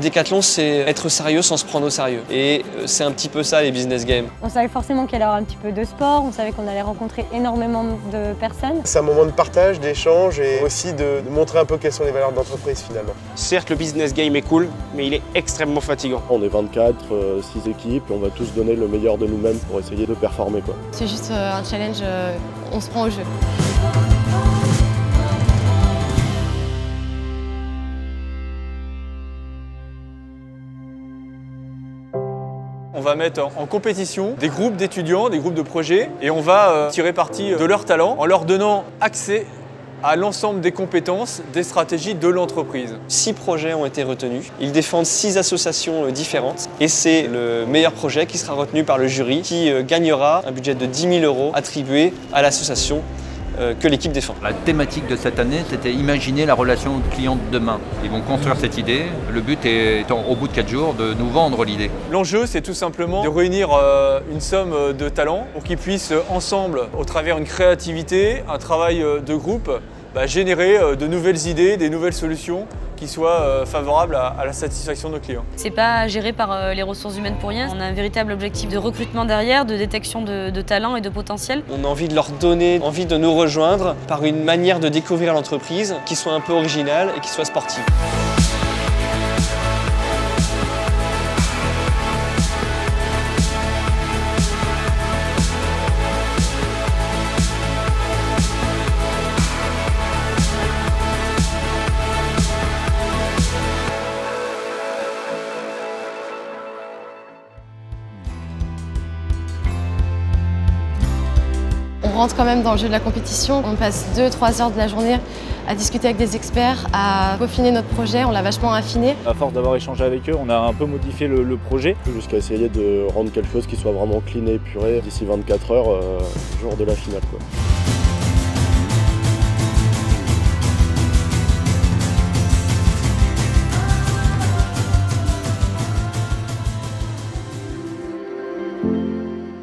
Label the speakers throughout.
Speaker 1: Decathlon, c'est être sérieux sans se prendre au sérieux. Et c'est un petit peu ça, les business games.
Speaker 2: On savait forcément qu'il allait y avoir un petit peu de sport, on savait qu'on allait rencontrer énormément de personnes.
Speaker 3: C'est un moment de partage, d'échange et aussi de montrer un peu quelles sont les valeurs de l'entreprise finalement.
Speaker 4: Certes, le business game est cool, mais il est extrêmement fatigant.
Speaker 5: On est 24, 6 équipes et on va tous donner le meilleur de nous-mêmes pour essayer de performer, quoi.
Speaker 6: C'est juste un challenge, on se prend au jeu.
Speaker 7: On va mettre en compétition des groupes d'étudiants, des groupes de projets et on va tirer parti de leurs talents en leur donnant accès à l'ensemble des compétences, des stratégies de l'entreprise.
Speaker 1: 6 projets ont été retenus. Ils défendent 6 associations différentes et c'est le meilleur projet qui sera retenu par le jury qui gagnera un budget de 10 000 € attribué à l'association que l'équipe défend.
Speaker 8: La thématique de cette année, c'était imaginer la relation client de demain. Ils vont construire cette idée. Le but étant, au bout de 4 jours, de nous vendre l'idée.
Speaker 7: L'enjeu, c'est tout simplement de réunir une somme de talents pour qu'ils puissent ensemble, au travers d'une créativité, un travail de groupe, générer de nouvelles idées, des nouvelles solutions qui soient favorables à la satisfaction de nos clients.
Speaker 9: C'est pas géré par les ressources humaines pour rien. On a un véritable objectif de recrutement derrière, de détection de talents et de potentiel.
Speaker 1: On a envie de leur donner envie de nous rejoindre par une manière de découvrir l'entreprise qui soit un peu originale et qui soit sportive.
Speaker 6: On rentre quand même dans le jeu de la compétition. On passe 2-3 heures de la journée à discuter avec des experts, à peaufiner notre projet, on l'a vachement affiné.
Speaker 5: À force d'avoir échangé avec eux, on a un peu modifié le projet jusqu'à essayer de rendre quelque chose qui soit vraiment clean et épuré d'ici 24 heures, jour de la finale, quoi.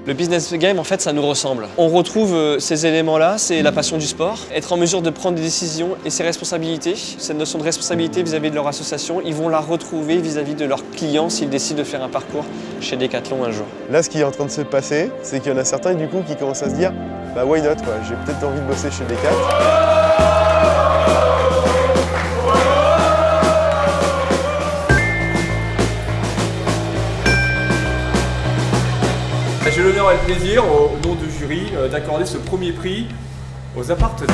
Speaker 1: Le business game, en fait, ça nous ressemble. On retrouve ces éléments-là, c'est la passion du sport, être en mesure de prendre des décisions et ses responsabilités. Cette notion de responsabilité vis-à-vis de leur association, ils vont la retrouver vis-à-vis de leurs clients s'ils décident de faire un parcours chez Decathlon un jour.
Speaker 3: Là, ce qui est en train de se passer, c'est qu'il y en a certains du coup qui commencent à se dire « why not, quoi, j'ai peut-être envie de bosser chez Decathlon ».
Speaker 7: J'ai l'honneur et le plaisir, au nom du jury, d'accorder ce premier prix aux appartenants.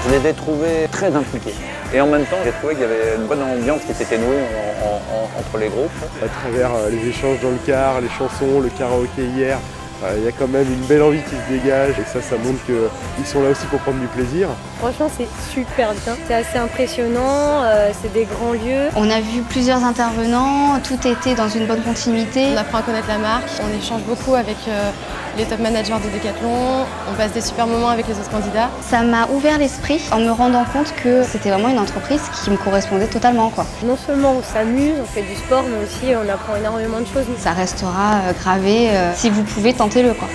Speaker 10: Je les ai trouvés très impliqués. Et en même temps, j'ai trouvé qu'il y avait une bonne ambiance qui s'était nouée entre les groupes.
Speaker 5: À travers les échanges dans le car, les chansons, le karaoké hier, il y a quand même une belle envie qui se dégage et ça montre qu'ils sont là aussi pour prendre du plaisir.
Speaker 2: Franchement, c'est super bien. C'est assez impressionnant, c'est des grands lieux.
Speaker 11: On a vu plusieurs intervenants, tout était dans une bonne continuité.
Speaker 6: On apprend à connaître la marque, on échange beaucoup avec les top managers de Decathlon, on passe des super moments avec les autres candidats.
Speaker 11: Ça m'a ouvert l'esprit en me rendant compte que c'était vraiment une entreprise qui me correspondait totalement, quoi.
Speaker 2: Non seulement on s'amuse, on fait du sport, mais aussi on apprend énormément de choses.
Speaker 11: Ça restera gravé si vous pouvez, tentez-le, quoi.